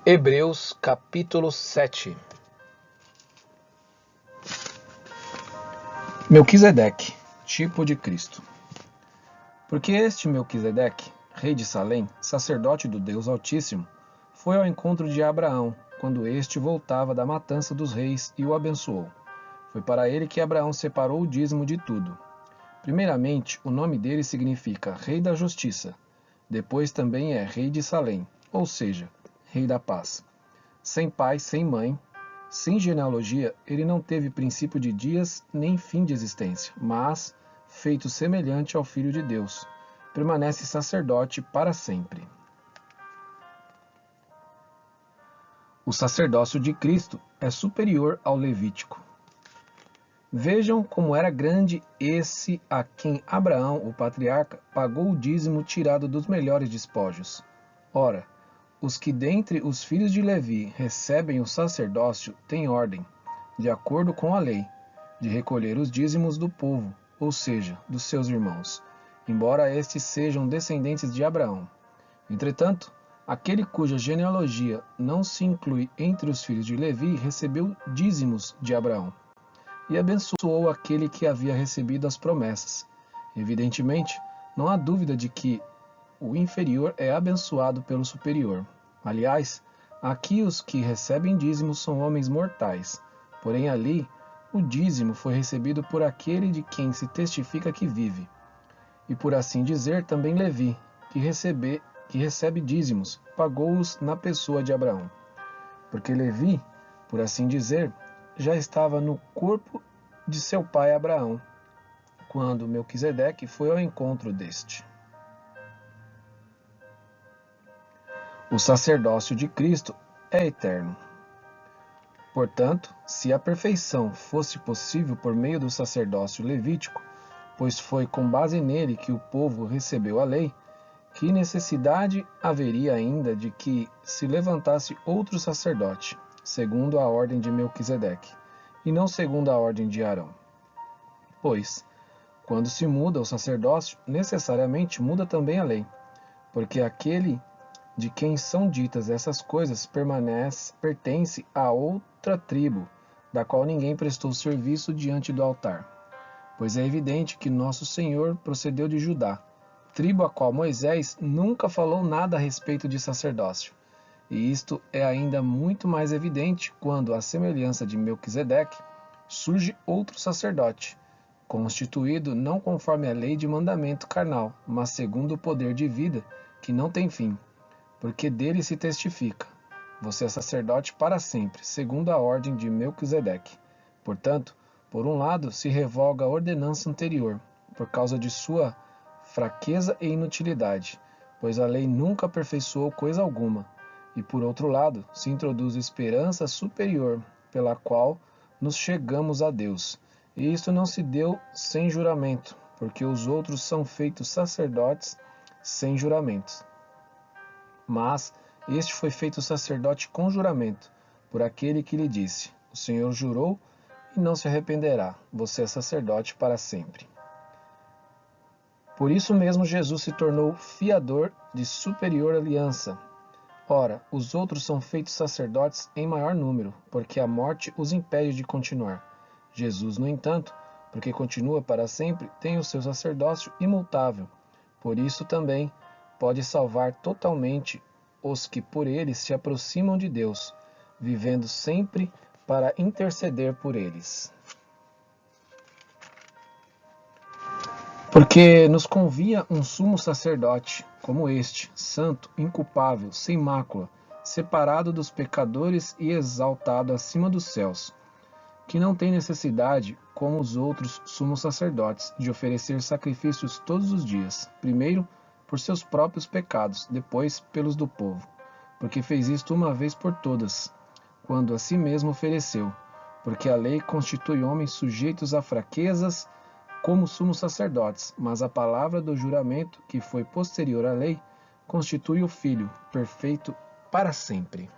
Hebreus capítulo 7. Melquisedeque, tipo de Cristo. Porque este Melquisedeque, rei de Salém, sacerdote do Deus Altíssimo, foi ao encontro de Abraão, quando este voltava da matança dos reis e o abençoou. Foi para ele que Abraão separou o dízimo de tudo. Primeiramente, o nome dele significa Rei da Justiça. Depois também é Rei de Salém, ou seja, Rei da Paz. Sem pai, sem mãe, sem genealogia, ele não teve princípio de dias nem fim de existência, mas, feito semelhante ao Filho de Deus, permanece sacerdote para sempre. O sacerdócio de Cristo é superior ao levítico. Vejam como era grande esse a quem Abraão, o patriarca, pagou o dízimo tirado dos melhores despojos. Ora, os que dentre os filhos de Levi recebem o sacerdócio têm ordem, de acordo com a lei, de recolher os dízimos do povo, ou seja, dos seus irmãos, embora estes sejam descendentes de Abraão. Entretanto, aquele cuja genealogia não se inclui entre os filhos de Levi recebeu dízimos de Abraão, e abençoou aquele que havia recebido as promessas. Evidentemente, não há dúvida de que o inferior é abençoado pelo superior. Aliás, aqui os que recebem dízimo são homens mortais, porém ali o dízimo foi recebido por aquele de quem se testifica que vive. E por assim dizer, também Levi, que recebe dízimos, pagou-os na pessoa de Abraão. Porque Levi, por assim dizer, já estava no corpo de seu pai Abraão, quando Melquisedeque foi ao encontro deste. O sacerdócio de Cristo é eterno. Portanto, se a perfeição fosse possível por meio do sacerdócio levítico, pois foi com base nele que o povo recebeu a lei, que necessidade haveria ainda de que se levantasse outro sacerdote, segundo a ordem de Melquisedeque, e não segundo a ordem de Arão? Pois, quando se muda o sacerdócio, necessariamente muda também a lei, porque aquele de quem são ditas essas coisas pertence a outra tribo, da qual ninguém prestou serviço diante do altar. Pois é evidente que nosso Senhor procedeu de Judá, tribo a qual Moisés nunca falou nada a respeito de sacerdócio. E isto é ainda muito mais evidente quando, à semelhança de Melquisedeque, surge outro sacerdote, constituído não conforme a lei de mandamento carnal, mas segundo o poder de vida que não tem fim. Porque dele se testifica: você é sacerdote para sempre, segundo a ordem de Melquisedeque. Portanto, por um lado, se revoga a ordenança anterior, por causa de sua fraqueza e inutilidade, pois a lei nunca aperfeiçoou coisa alguma, e por outro lado, se introduz esperança superior, pela qual nos chegamos a Deus. E isto não se deu sem juramento, porque os outros são feitos sacerdotes sem juramentos. Mas este foi feito sacerdote com juramento, por aquele que lhe disse: o Senhor jurou e não se arrependerá, você é sacerdote para sempre. Por isso mesmo Jesus se tornou fiador de superior aliança. Ora, os outros são feitos sacerdotes em maior número, porque a morte os impede de continuar. Jesus, no entanto, porque continua para sempre, tem o seu sacerdócio imutável. Por isso também pode salvar totalmente os que por ele se aproximam de Deus, vivendo sempre para interceder por eles. Porque nos convinha um sumo sacerdote, como este, santo, inculpável, sem mácula, separado dos pecadores e exaltado acima dos céus, que não tem necessidade, como os outros sumos sacerdotes, de oferecer sacrifícios todos os dias, primeiro por seus próprios pecados, depois pelos do povo, porque fez isto uma vez por todas, quando a si mesmo ofereceu, porque a lei constitui homens sujeitos a fraquezas como sumos sacerdotes, mas a palavra do juramento, que foi posterior à lei, constitui o Filho, perfeito para sempre.